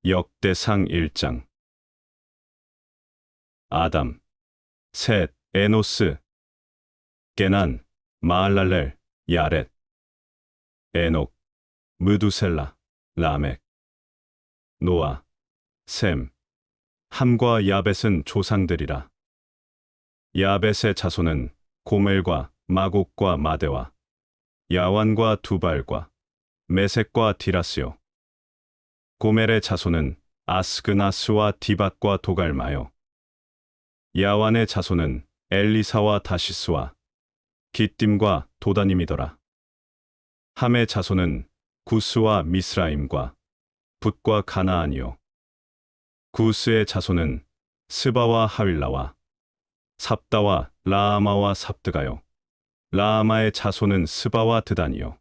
역대상 1장. 아담, 셋, 에노스, 게난, 마할랄렐, 야렛, 에녹, 무두셀라, 라멕, 노아, 셈, 함과 야벳은 조상들이라. 야벳의 자손은 고멜과 마곡과 마대와 야완과 두발과 메섹과 디라스요. 고멜의 자손은 아스그나스와 디밧과 도갈마요. 야완의 자손은 엘리사와 다시스와 기띔과 도다님이더라. 함의 자손은 구스와 미스라임과 붓과 가나안이요. 구스의 자손은 스바와 하윌라와 삽다와 라아마와 삽드가요. 라아마의 자손은 스바와 드단이요.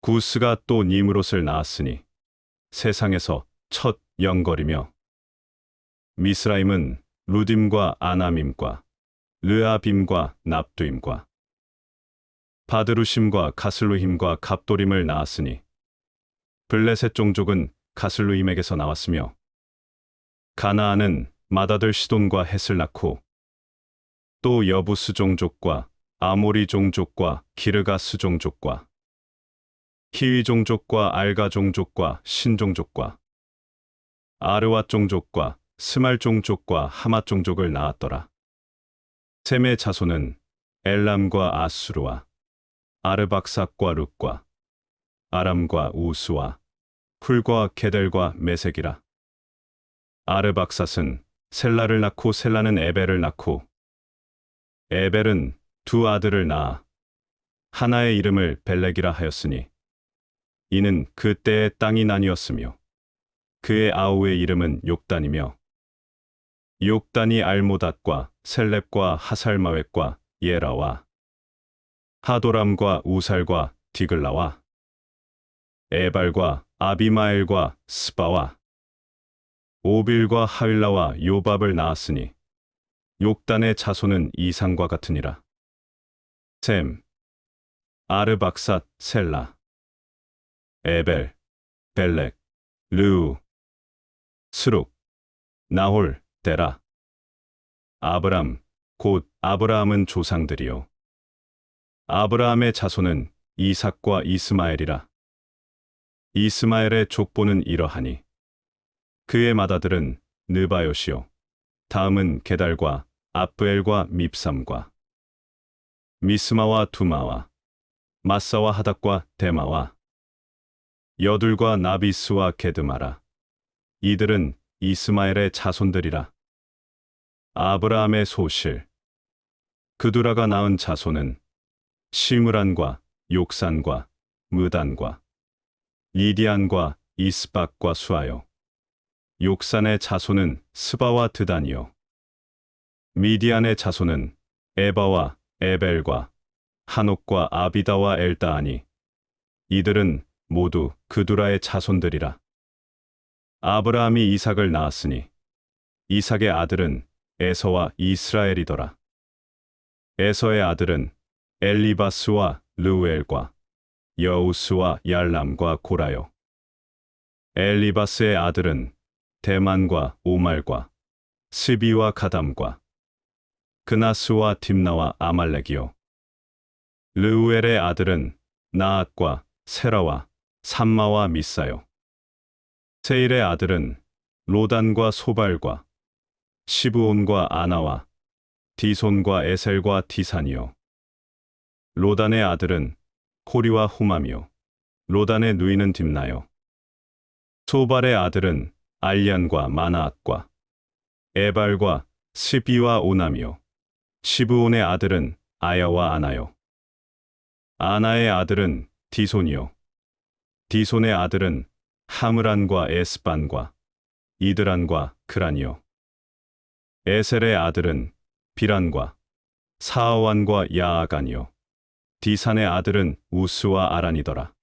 구스가 또 니므롯을 낳았으니 세상에서 첫 영걸이며, 미스라임은 루딤과 아나밈과 르아빔과 납두임과 바드루심과 가슬루힘과 갑도림을 낳았으니 블레셋 종족은 가슬루임에게서 나왔으며, 가나안은 맏아들 시돈과 헷을 낳고 또 여부스 종족과 아모리 종족과 기르가스 종족과 히위 종족과 알가 종족과 신 종족과 아르왓 종족과 스말 종족과 하맛 종족을 낳았더라. 셈의 자손은 엘람과 아수르와 아르박삭과 룻과 아람과 우스와 훌과 게델과 메색이라. 아르박삿은 셀라를 낳고 셀라는 에벨을 낳고 에벨은 두 아들을 낳아 하나의 이름을 벨렉이라 하였으니 이는 그때의 땅이 나뉘었으며, 그의 아우의 이름은 욕단이며, 욕단이 알모닷과 셀렙과 하살마웻과 예라와 하도람과 우살과 디글라와 에발과 아비마엘과 스바와 오빌과 하윌라와 요밥을 낳았으니 욕단의 자손은 이상과 같으니라. 셈, 아르박삿, 셀라, 에벨, 벨렉, 르우, 스룩, 나홀, 데라. 아브람, 곧 아브라함은 조상들이요. 아브라함의 자손은 이삭과 이스마엘이라. 이스마엘의 족보는 이러하니 그의 맏아들은 느바요시요. 다음은 게달과 아프엘과 밉삼과 미스마와 두마와 마사와 하닥과 데마와 여둘과 나비스와 게드마라. 이들은 이스마엘의 자손들이라. 아브라함의 소실, 그두라가 낳은 자손은 시므란과 욕산과 무단과 이디안과 이스박과 수아요. 욕산의 자손은 스바와 드단이요. 미디안의 자손은 에바와 에벨과 한옥과 아비다와 엘다아니. 이들은 모두 그두라의 자손들이라. 아브라함이 이삭을 낳았으니 이삭의 아들은 에서와 이스라엘이더라. 에서의 아들은 엘리바스와 르우엘과 여우스와 얄람과 고라요. 엘리바스의 아들은 대만과 오말과 스비와 가담과 그나스와 딥나와 아말렉이요. 르우엘의 아들은 나앗과 세라와 삼마와 미사요. 세일의 아들은 로단과 소발과 시브온과 아나와 디손과 에셀과 디산이요. 로단의 아들은 코리와 후맘이요. 로단의 누이는 딥나요. 소발의 아들은 알리안과 마나앗과 에발과 스비와 오남이요. 시브온의 아들은 아야와 아나요. 아나의 아들은 디손이요. 디손의 아들은 하므란과 에스반과 이드란과 그란이요. 에셀의 아들은 비란과 사아완과 야아간이요. 디산의 아들은 우스와 아란이더라.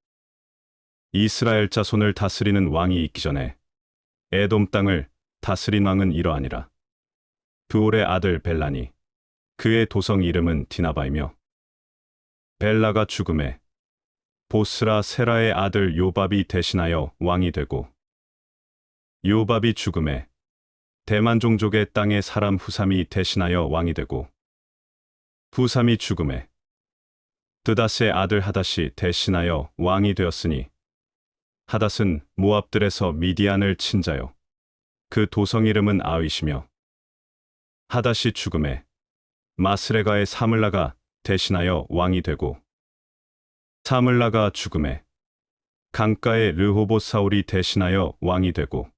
이스라엘 자손을 다스리는 왕이 있기 전에 에돔 땅을 다스린 왕은 이러하니라. 브올의 아들 벨라니, 그의 도성 이름은 디나바이며, 벨라가 죽음에 보스라 세라의 아들 요밥이 대신하여 왕이 되고, 요밥이 죽음에 대만 종족의 땅의 사람 후삼이 대신하여 왕이 되고 후삼이 죽음에 드닷의 아들 하닷이 대신하여 왕이 되었으니 하닷은 모압들에서 미디안을 친 자요 그 도성 이름은 아윗이며 하닷이 죽음에 마스레가의 사물라가 대신하여 왕이 되고 사물라가 죽음에 강가의 르호봇 사울이 대신하여 왕이 되고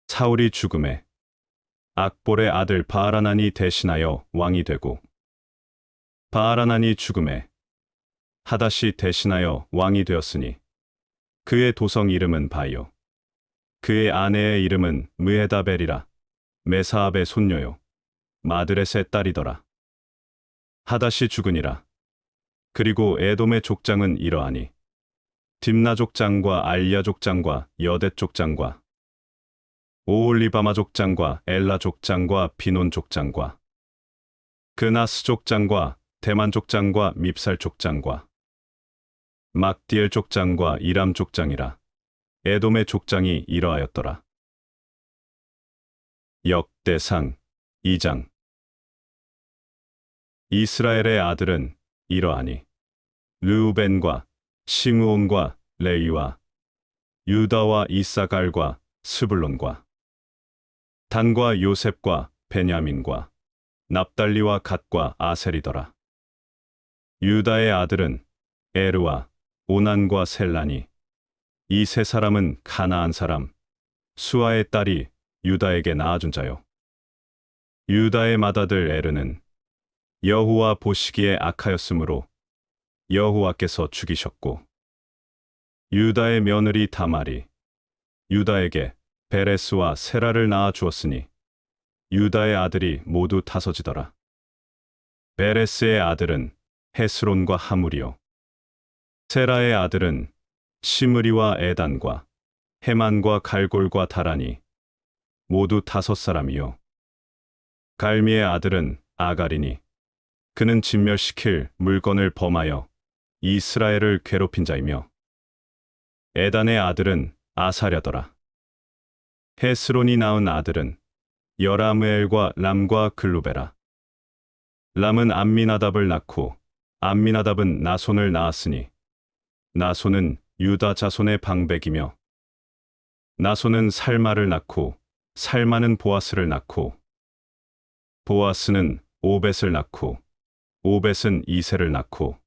사울이 죽음에 악볼의 아들 바알하난이 대신하여 왕이 되고 바알하난이 죽음에 하닷이 대신하여 왕이 되었으니 그의 도성 이름은 바요 그의 아내의 이름은 무헤다벨이라 메사압의 손녀요 마드렛의 딸이더라. 하닷이 죽으니라. 그리고 에돔의 족장은 이러하니 딥나 족장과 알야 족장과 여댓 족장과 오홀리바마 족장과 엘라 족장과 비논 족장과 그나스 족장과 대만 족장과 밉살 족장과 막디엘 족장과 이람 족장이라. 에돔의 족장이 이러하였더라. 역대상 2장. 이스라엘의 아들은 이러하니 르우벤과 시므온과 레위와 유다와 이사갈과 스불론과 단과 요셉과 베냐민과 납달리와 갓과 아셀이더라. 유다의 아들은 에르와 오난과 셀라니 이 세 사람은 가나안 사람 수아의 딸이 유다에게 낳아준 자요. 유다의 맏아들 에르는 여호와 보시기에 악하였으므로 여호와께서 죽이셨고 유다의 며느리 다말이 유다에게 베레스와 세라를 낳아 주었으니 유다의 아들이 모두 다섯이더라. 베레스의 아들은 헤스론과 하물이요 세라의 아들은 시므리와 에단과 헤만과 갈골과 다라니 모두 다섯 사람이요 갈미의 아들은 아갈이니 그는 진멸시킬 물건을 범하여 이스라엘을 괴롭힌 자이며 에단의 아들은 아사랴더라. 헤스론이 낳은 아들은 여라무엘과 람과 글루베라. 람은 암미나답을 낳고 암미나답은 나손을 낳았으니 나손은 유다 자손의 방백이며 나손은 살마를 낳고 살마는 보아스를 낳고 보아스는 오벳을 낳고 오벳은 이세를 낳고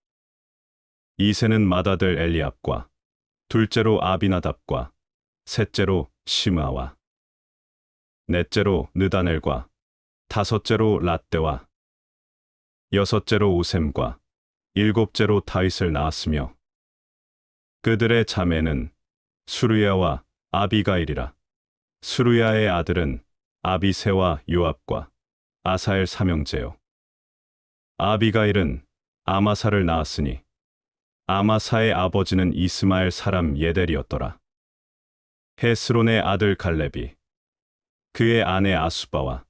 이세는 맏아들 엘리압과 둘째로 아비나답과 셋째로 시므아와 넷째로 느다넬과 다섯째로 랏대와 여섯째로 오셈과 일곱째로 다윗을 낳았으며 그들의 자매는 수르야와 아비가일이라. 수르야의 아들은 아비새와 요압과 아사엘 삼형제요. 아비가일은 아마사를 낳았으니 아마사의 아버지는 이스마엘 사람 예델이었더라. 헤스론의 아들 갈렙이 그의 아내 아수바와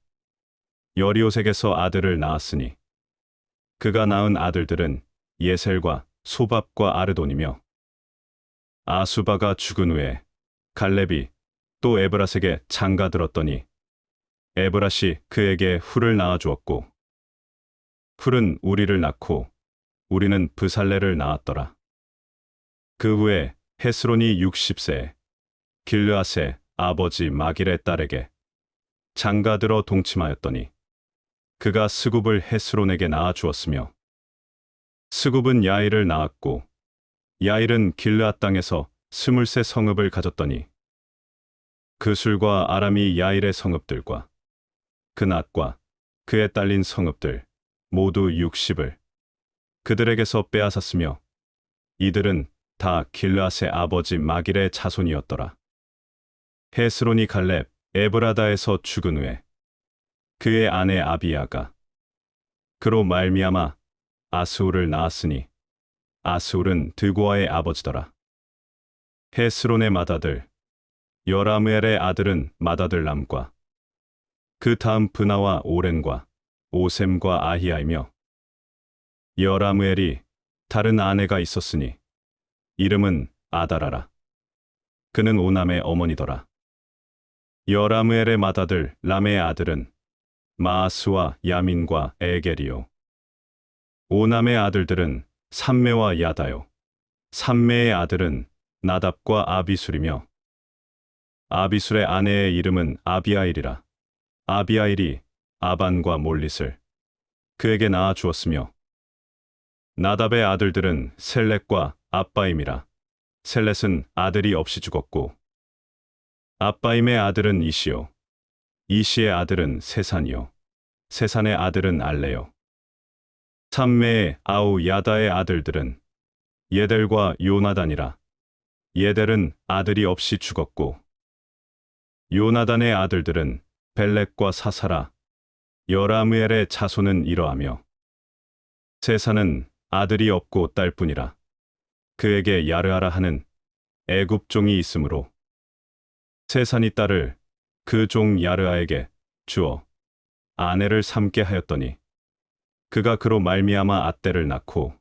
여리오색에서 아들을 낳았으니 그가 낳은 아들들은 예셀과 소밥과 아르돈이며 아수바가 죽은 후에 갈렙이 또 에브라스에게 장가들었더니 에브라시 그에게 훌을 낳아주었고 훌은 우리를 낳고 우리는 브살레를 낳았더라. 그 후에 헤스론이 60세에 길르앗의 아버지 마길의 딸에게 장가들어 동침하였더니 그가 스굽을 헤스론에게 낳아주었으며 스굽은 야일을 낳았고 야일은 길르앗 땅에서 20세 성읍을 가졌더니 그술과 아람이 야일의 성읍들과 그낫과 그에 딸린 성읍들 모두 60을 그들에게서 빼앗았으며 이들은 다 길르앗의 아버지 마길의 자손이었더라. 헤스론이 갈렙 에브라다에서 죽은 후에 그의 아내 아비야가 그로 말미암아 아스울을 낳았으니 아스울은 드고아의 아버지더라. 헤스론의 맏아들 여라무엘의 아들은 맏아들 람과 그 다음 브나와 오렌과 오셈과 아히야이며 여라무엘이 다른 아내가 있었으니 이름은 아다라라. 그는 오남의 어머니더라. 여라무엘의 맏아들 람의 아들은 마아스와 야민과 에겔이요. 오남의 아들들은 삼매와 야다요. 삼매의 아들은 나답과 아비술이며 아비술의 아내의 이름은 아비아일이라. 아비아일이 아반과 몰릿을 그에게 낳아 주었으며 나답의 아들들은 셀렛과 아빠임이라. 셀렛은 아들이 없이 죽었고 아빠임의 아들은 이시요. 이시의 아들은 세산이요. 세산의 아들은 알레요. 삼매의 아우 야다의 아들들은 예델과 요나단이라. 예델은 아들이 없이 죽었고 요나단의 아들들은 벨렉과 사사라. 여라무엘의 자손은 이러하며 세산은 아들이 없고 딸뿐이라. 그에게 야르하라 하는 애굽 종이 있으므로 세산이 딸을 그 종 야르하에게 주어 아내를 삼게 하였더니 그가 그로 말미암아 앗대를 낳고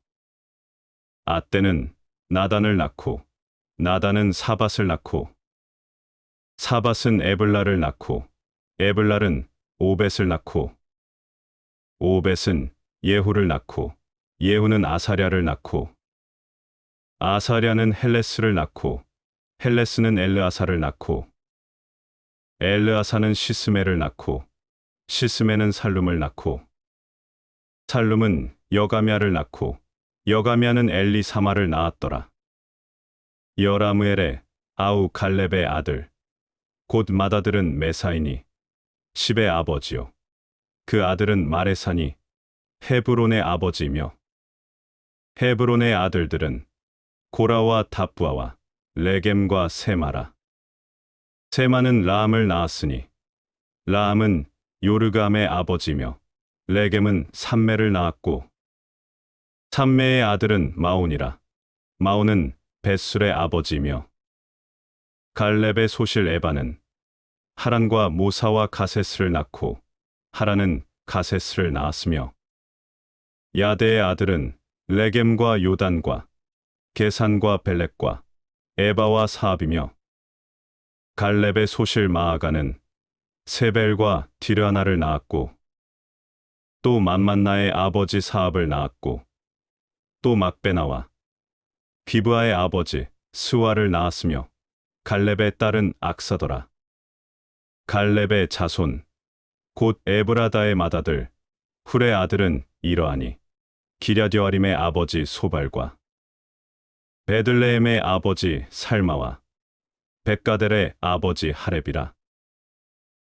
앗대는 나단을 낳고 나단은 사밧을 낳고 사밧은 에블라를 낳고 에블랄은 오벳을 낳고 오벳은 예후를 낳고 예후는 아사랴를 낳고 아사랴는 헬레스를 낳고 헬레스는 엘르아사를 낳고 엘르아사는 시스메를 낳고 시스메는 살룸을 낳고 살룸은 여가미아를 낳고 여가미아는 엘리사마를 낳았더라. 여라무엘의 아우 갈렙의 아들 곧 맏아들은 메사이니 십의 아버지요. 그 아들은 마레사니 헤브론의 아버지이며 헤브론의 아들들은 고라와 답부아와 레겜과 세마라. 세마는 라암을 낳았으니 라암은 요르감의 아버지며 레겜은 삼매를 낳았고 삼매의 아들은 마온이라. 마온은 벳술의 아버지이며 갈렙의 소실 에바는 하란과 모사와 가세스를 낳고 하란은 가세스를 낳았으며 야데의 아들은 레겜과 요단과 게산과 벨렉과 에바와 사압이며 갈렙의 소실 마아가는 세벨과 디르하나를 낳았고 또 만만나의 아버지 사압을 낳았고 또 막베나와 비브아의 아버지 스와를 낳았으며 갈렙의 딸은 악사더라. 갈렙의 자손 곧 에브라다의 맏아들 훌의 아들은 이러하니 기랴디아림의 아버지 소발과 베들레헴의 아버지 살마와 백가델의 아버지 하렙이라.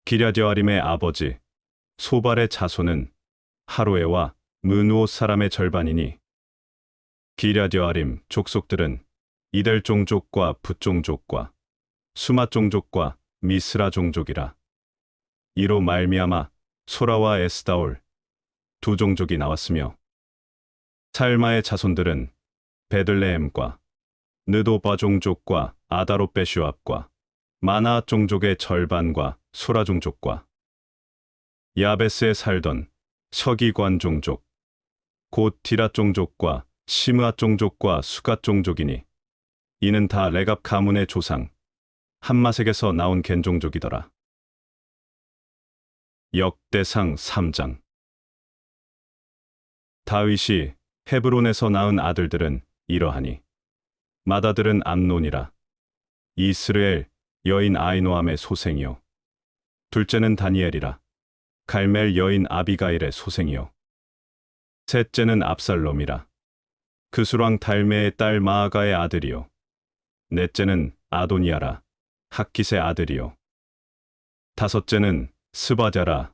기랴디아림의 아버지 소발의 자손은 하로에와 문우옷 사람의 절반이니 기랴디아림 족속들은 이델 종족과 붓 종족과 수맛 종족과 미스라 종족이라. 이로 말미암아 소라와 에스다올 두 종족이 나왔으며 살마의 자손들은 베들레헴과 느도바 종족과 아다롯베슈압과 마나앗 종족의 절반과 소라 종족과 야베스에 살던 서기관 종족 곧 디랏 종족과 시므앗 종족과 수갓 종족이니 이는 다 레갑 가문의 조상 함마색에서 나온 겐 종족이더라. 역대상 3장. 다윗이 헤브론에서 낳은 아들들은 이러하니 맏아들은 암논이라. 이스르엘 여인 아이노함의 소생이요 둘째는 다니엘이라. 갈멜 여인 아비가일의 소생이요 셋째는 압살롬이라. 그 수랑 달메의 딸 마아가의 아들이요 넷째는 아도니아라. 학깃의 아들이요 다섯째는 스바랴라.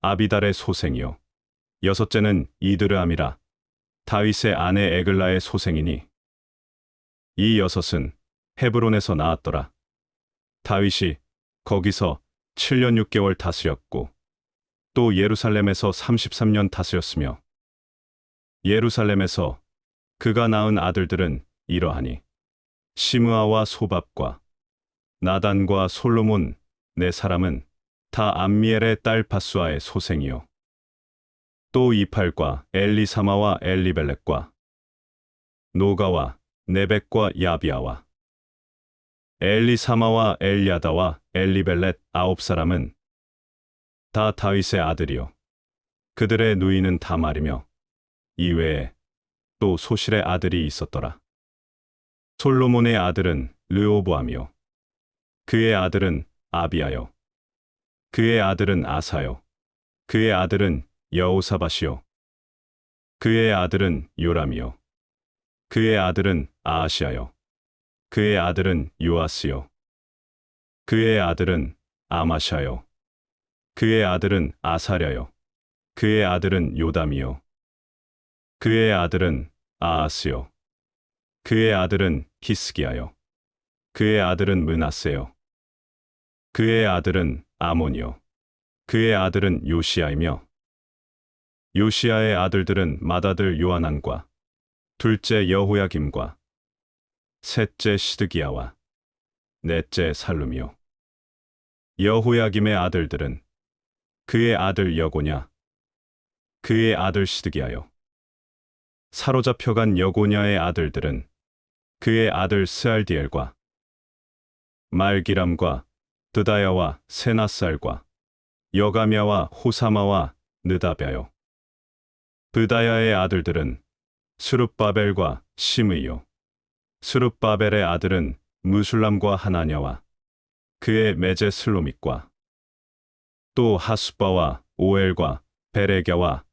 아비달의 소생이요 여섯째는 이드르암이라. 다윗의 아내 에글라의 소생이니 이 여섯은 헤브론에서 나왔더라. 다윗이 거기서 7년 6개월 다스렸고 또 예루살렘에서 33년 다스렸으며 예루살렘에서 그가 낳은 아들들은 이러하니 시므아와 소밥과 나단과 솔로몬 네 사람은 다 암미엘의 딸 바수아의 소생이요 또 이팔과 엘리사마와 엘리벨렉과 노가와 네벡과 야비아와 엘리사마와 엘리아다와 엘리벨렛 9사람은 다 다윗의 아들이요. 그들의 누이는 다 말이며 이외에 또 소실의 아들이 있었더라. 솔로몬의 아들은 르호보암이요. 그의 아들은 아비야요. 그의 아들은 아사요. 그의 아들은 여호사밧이요. 그의 아들은 요람이요. 그의 아들은 아하시아요. 그의 아들은 요아스요. 그의 아들은 아마샤요. 그의 아들은 아사랴요. 그의 아들은 요담이요. 그의 아들은 아하스요. 그의 아들은 히스기야요. 그의 아들은 므낫세요. 그의 아들은 아몬이요. 그의 아들은 요시야이며 요시야의 아들들은 맏아들 요하난과 둘째 여호야김과 셋째 시드기야와 넷째 살룸이요. 여호야김의 아들들은 그의 아들 여고냐, 그의 아들 시드기야요. 사로잡혀간 여고냐의 아들들은 그의 아들 스알디엘과 말기람과 드다야와 세나살과 여가мя와 호사마와 느다벼요. 브다야의 아들들은 스룹바벨과 시므이요. 스룹바벨의 아들은 무술람과 하나냐와 그의 매제 슬로밋과 또 하수바와 오엘과 베레갸와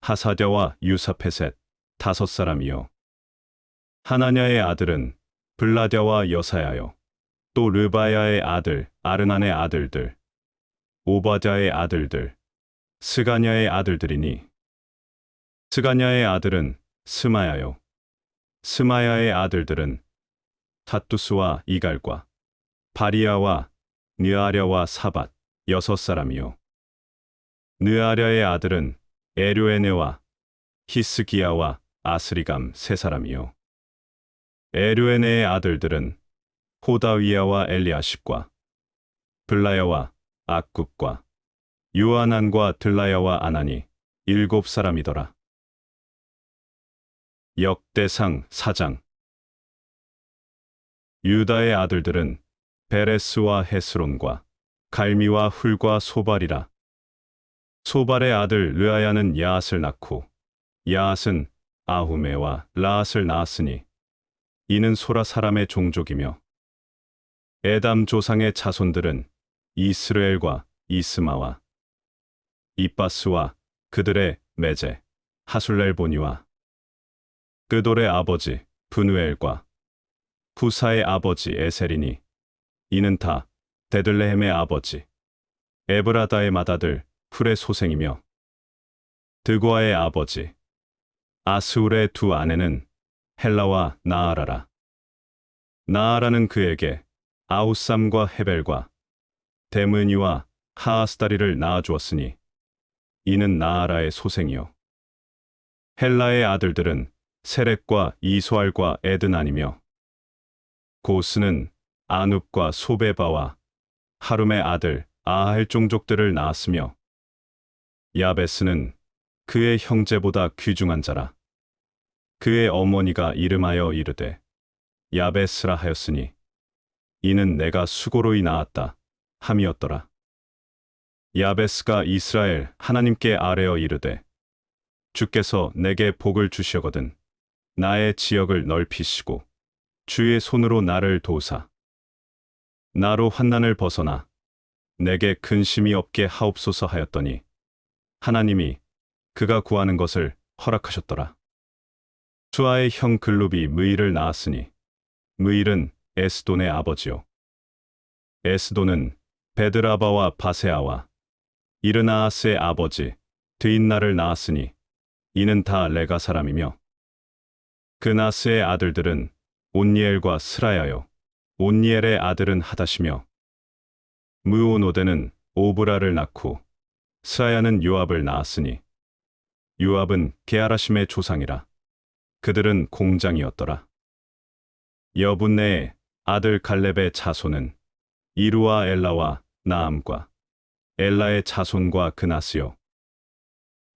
하사랴와 유사페셋 5사람이요. 하나냐의 아들은 블라랴와 여사야요. 또 르바야의 아들 아르난의 아들들 오바댜의 아들들 스가냐의 아들들이니 스가냐의 아들은 스마야요. 스마야의 아들들은 핫두스와 이갈과 바리야와 느아랴와 사밧 6사람이요. 느아랴의 아들은 에료에네와 히스기야와 아스리감 3사람이요. 에료에네의 아들들은 호다위야와 엘리아십과 블라야와 악굽과 요하난과 들라야와 아나니 7사람이더라. 역대상 4장. 유다의 아들들은 베레스와 헤스론과 갈미와 훌과 소발이라. 소발의 아들 르아야는 야앗을 낳고 야앗은 아후메와 라앗을 낳았으니 이는 소라 사람의 종족이며 에담 조상의 자손들은 이스르엘과 이스마와 이빠스와 그들의 매제 하술렐보니와 그돌의 아버지 브누엘과 후사의 아버지 에셀이니 이는 다 데들레헴의 아버지 에브라다의 맏아들 훌의 소생이며 드고아의 아버지 아스울의 두 아내는 헬라와 나아라라. 나아라는 그에게 아우삼과 헤벨과 데므니와 하아스다리를 낳아주었으니 이는 나아라의 소생이요. 헬라의 아들들은 세렉과 이소알과 에드난이며 고스는 아눕과 소베바와 하룸의 아들 아할 종족들을 낳았으며 야베스는 그의 형제보다 귀중한 자라. 그의 어머니가 이름하여 이르되 야베스라 하였으니 이는 내가 수고로이 낳았다 함이었더라. 야베스가 이스라엘 하나님께 아뢰어 이르되 주께서 내게 복을 주시거든 나의 지역을 넓히시고 주의 손으로 나를 도우사 나로 환난을 벗어나 내게 근심이 없게 하옵소서 하였더니 하나님이 그가 구하는 것을 허락하셨더라. 수아의 형 글룹이 무일을 낳았으니 무일은 에스돈의 아버지요. 에스돈은 베드라바와 바세아와 이르나아스의 아버지 드인나를 낳았으니 이는 다 레가 사람이며 그나스의 아들들은 온니엘과 스라야요. 온니엘의 아들은 하다시며 무오노데는 오브라를 낳고 스라야는 요압을 낳았으니 요압은 게하라심의 조상이라. 그들은 공장이었더라. 여분네의 아들 갈렙의 자손은 이루와 엘라와 나암과 엘라의 자손과 그나스요.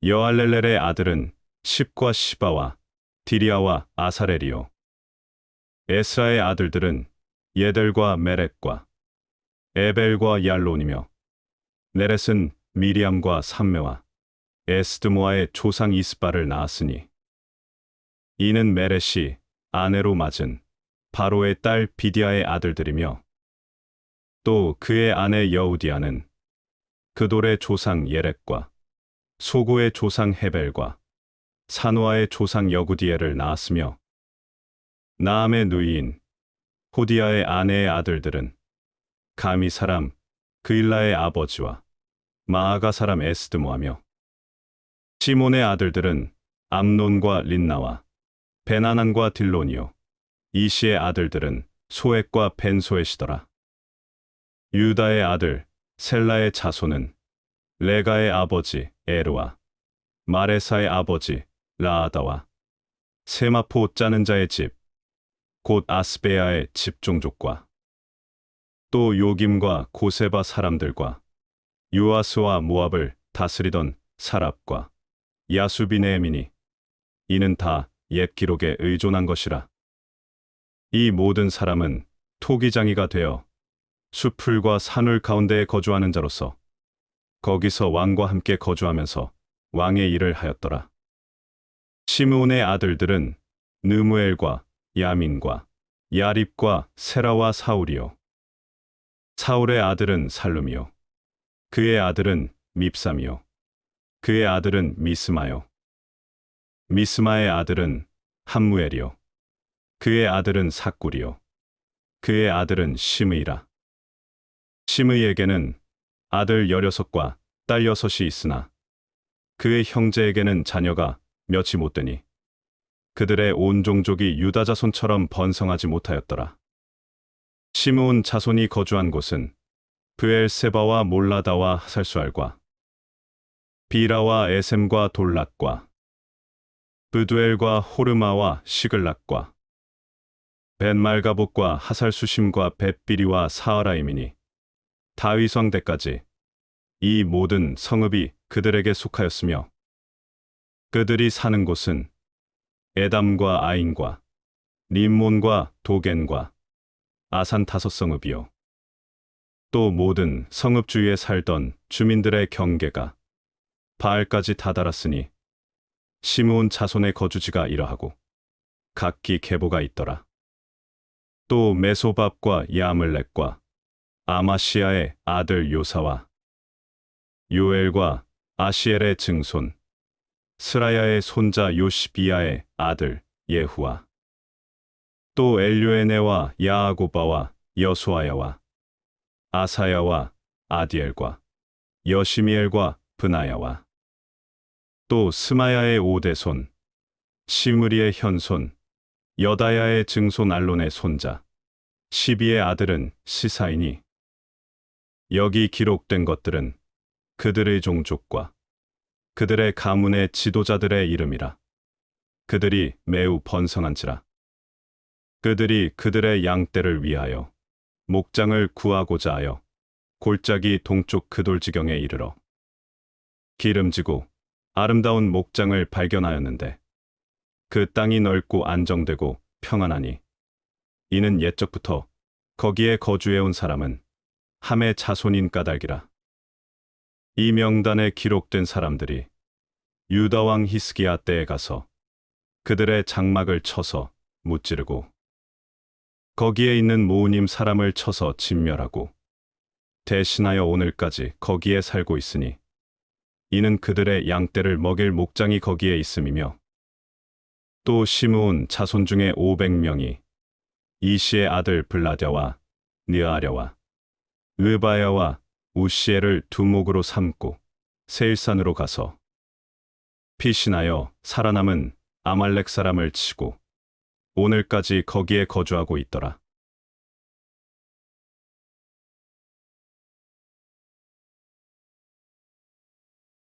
여알렐렐의 아들은 십과 시바와 디리아와 아사렐이요. 에스라의 아들들은 예델과 메렛과 에벨과 얄론이며 네렛은 미리암과 삼메와 에스드모아의 조상 이스바를 낳았으니 이는 메렛이 아내로 맞은 바로의 딸 비디아의 아들들이며 또 그의 아내 여우디아는 그돌의 조상 예렛과 소고의 조상 헤벨과 사노아의 조상 여구디엘을 낳았으며 나암의 누이인 호디아의 아내의 아들들은 가미 사람 그일라의 아버지와 마아가 사람 에스드모하며 시몬의 아들들은 암논과 린나와 베나난과 딜론이요 이시의 아들들은 소액과 벤소엣이더라. 유다의 아들 셀라의 자손은 레가의 아버지 에르와 마레사의 아버지 라아다와 세마포 짜는 자의 집 곧 아스베야의 집 종족과 또 요김과 고세바 사람들과 요아스와 모압을 다스리던 사랍과 야수비네민이 이는 다 옛 기록에 의존한 것이라. 이 모든 사람은 토기장이가 되어 수풀과 산울 가운데에 거주하는 자로서 거기서 왕과 함께 거주하면서 왕의 일을 하였더라. 시므온의 아들들은 느무엘과 야민과 야립과 세라와 사울이요 사울의 아들은 살룸이요 그의 아들은 밉삼이요 그의 아들은 미스마요 미스마의 아들은 함무엘이요 그의 아들은 삭굴이요 그의 아들은 시므이라. 시므이에게는 아들 16과 딸 6이 있으나 그의 형제에게는 자녀가 몇이 못 되니 그들의 온 종족이 유다 자손처럼 번성하지 못하였더라. 시므온 자손이 거주한 곳은 브엘세바와 몰라다와 하살수알과 비라와 에셈과 돌락과 브두엘과 호르마와 시글락과 벤말가복과 하살수심과 벳비리와 사하라임이니 다윗 왕대까지 이 모든 성읍이 그들에게 속하였으며 그들이 사는 곳은 에담과 아인과 림몬과 도겐과 아산 5성읍이요 또 모든 성읍 주위에 살던 주민들의 경계가 바알까지 다다랐으니 시므온 자손의 거주지가 이러하고 각기 계보가 있더라. 또 메소밥과 야물렉과 아마시아의 아들 요사와 요엘과 아시엘의 증손 스라야의 손자 요시비야의 아들 예후와 또 엘요에네와 야아고바와 여수아야와 아사야와 아디엘과 여시미엘과 브나야와 또 스마야의 5대손 시므리의 현손 여다야의 증손 알론의 손자 시비의 아들은 시사이니 여기 기록된 것들은 그들의 종족과 그들의 가문의 지도자들의 이름이라. 그들이 매우 번성한지라. 그들이 그들의 양떼를 위하여 목장을 구하고자 하여 골짜기 동쪽 그돌지경에 이르러 기름지고 아름다운 목장을 발견하였는데 그 땅이 넓고 안정되고 평안하니 이는 옛적부터 거기에 거주해온 사람은 함의 자손인 까닭이라. 이 명단에 기록된 사람들이 유다 왕 히스기야 때에 가서 그들의 장막을 쳐서 무찌르고 거기에 있는 모우님 사람을 쳐서 진멸하고 대신하여 오늘까지 거기에 살고 있으니 이는 그들의 양떼를 먹일 목장이 거기에 있음이며 또 시므온 자손 중에 500명이 이시의 아들 블라랴와 느아랴와 르바야와 우시엘을 두목으로 삼고 세일산으로 가서 피신하여 살아남은 아말렉 사람을 치고 오늘까지 거기에 거주하고 있더라.